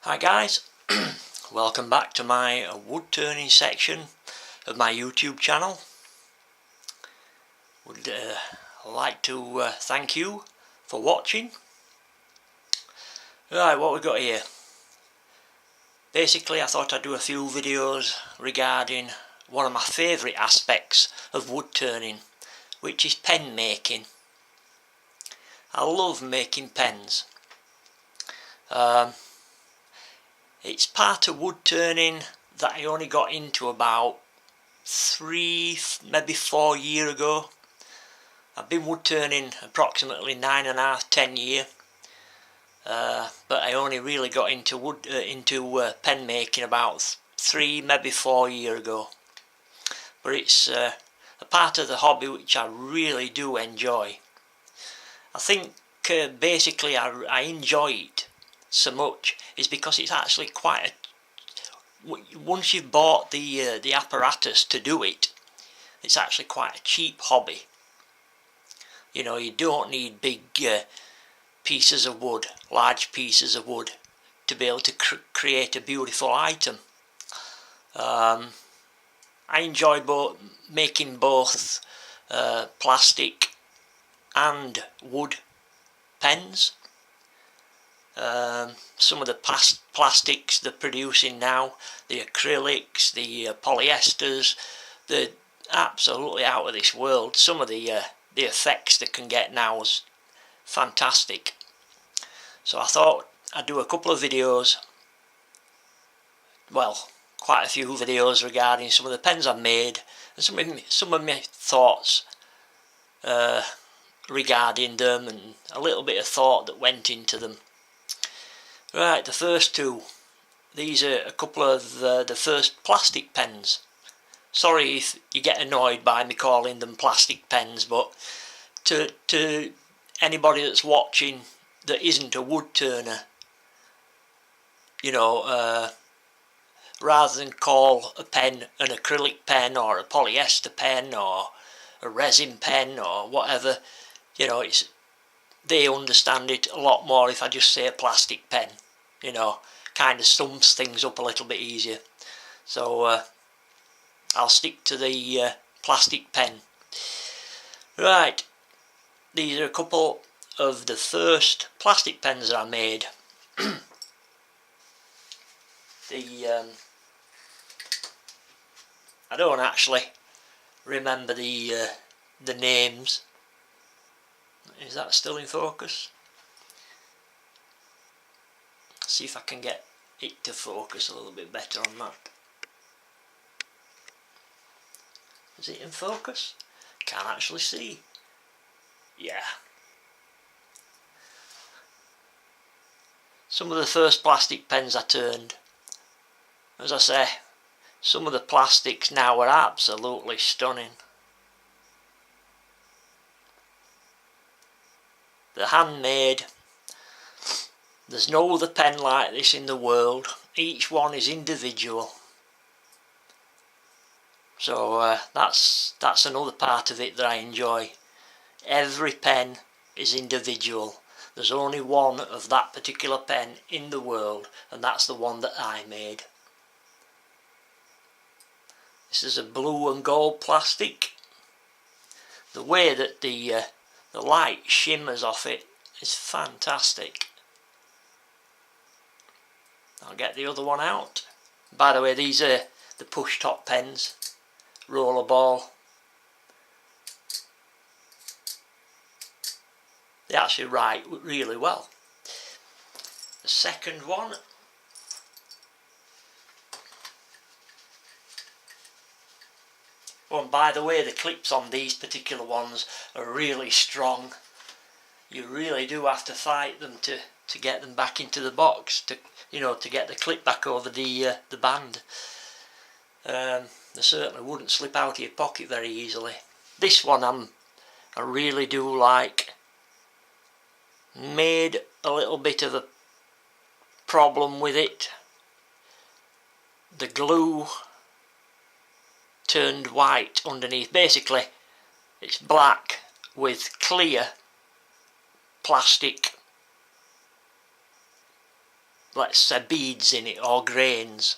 Hi guys, welcome back to my wood turning section of my YouTube channel. Would like to thank you for watching. Right, what we got here? Basically I thought I'd do a few videos regarding one of my favourite aspects of wood turning, which is pen making. I love making pens. It's part of wood turning that I only got into about 3, maybe 4 years ago. I've been wood turning approximately 9.5, 10 years, but I only really got into pen making about 3, maybe 4 years ago. But it's a part of the hobby which I really do enjoy. I think basically I enjoy it so much is because it's actually quite once you've bought the apparatus to do it, it's actually quite a cheap hobby. You know, you don't need big pieces of wood, large pieces of wood, to be able to create a beautiful item. I enjoy making both plastic and wood pens. Some of the plastics they're producing now, the acrylics, the polyesters, they're absolutely out of this world. Some of the effects they can get now is fantastic. So I thought I'd do a couple of videos, well, quite a few videos regarding some of the pens I've made and some of my thoughts regarding them, and a little bit of thought that went into them. Right, the first two. These are a couple of the first plastic pens. Sorry if you get annoyed by me calling them plastic pens, but to anybody that's watching that isn't a wood turner, you know, rather than call a pen an acrylic pen or a polyester pen or a resin pen or whatever, you know, they understand it a lot more if I just say a plastic pen. You know, kind of sums things up a little bit easier. So I'll stick to the plastic pen. Right, these are a couple of the first plastic pens that I made. I don't actually remember the names. Is that still in focus? See if I can get it to focus a little bit better on that. Is it in focus? Can't actually see. Yeah. Some of the first plastic pens I turned. As I say, some of the plastics now are absolutely stunning. They're handmade. There's no other pen like this in the world. Each one is individual. So that's another part of it that I enjoy. Every pen is individual. There's only one of that particular pen in the world, and that's the one that I made. This is a blue and gold plastic. The way that the light shimmers off it is fantastic. I'll get the other one out. By the way, these are the push top pens, rollerball. They actually write really well. The second one, oh, and by the way, the clips on these particular ones are really strong. You really do have to fight them to get them back into the box, to get the clip back over the band. They certainly wouldn't slip out of your pocket very easily. This one I really do like. Made a little bit of a problem with it. The glue turned white underneath. Basically, it's black with clear plastic let's say, beads in it or grains,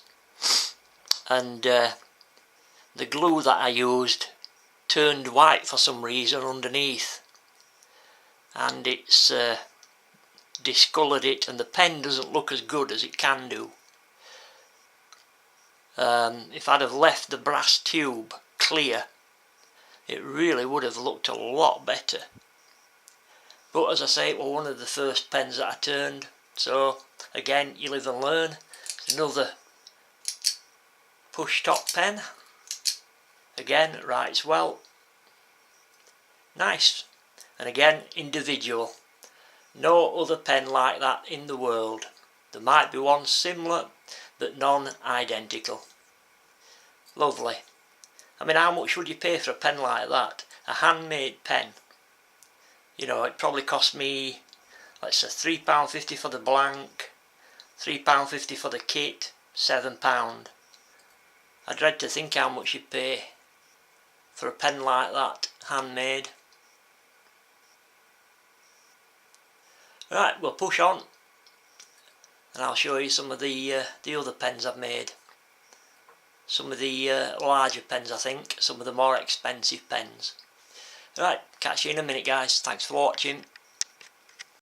and the glue that I used turned white for some reason underneath, and it's discoloured it, and the pen doesn't look as good as it can do. If I'd have left the brass tube clear, it really would have looked a lot better. But as I say, it was one of the first pens that I turned, so again, you live and learn. Another push top pen, again writes well, nice, and again individual. No other pen like that in the world. There might be one similar, but none identical. Lovely. I mean, how much would you pay for a pen like that? A handmade pen. You know, it probably cost me, let's say, £3.50 for the blank, £3.50 for the kit, £7. I dread to think how much you'd pay for a pen like that, handmade. Right, we'll push on, and I'll show you some of the other pens I've made. Some of the larger pens, I think, some of the more expensive pens. Right, catch you in a minute, guys. Thanks for watching.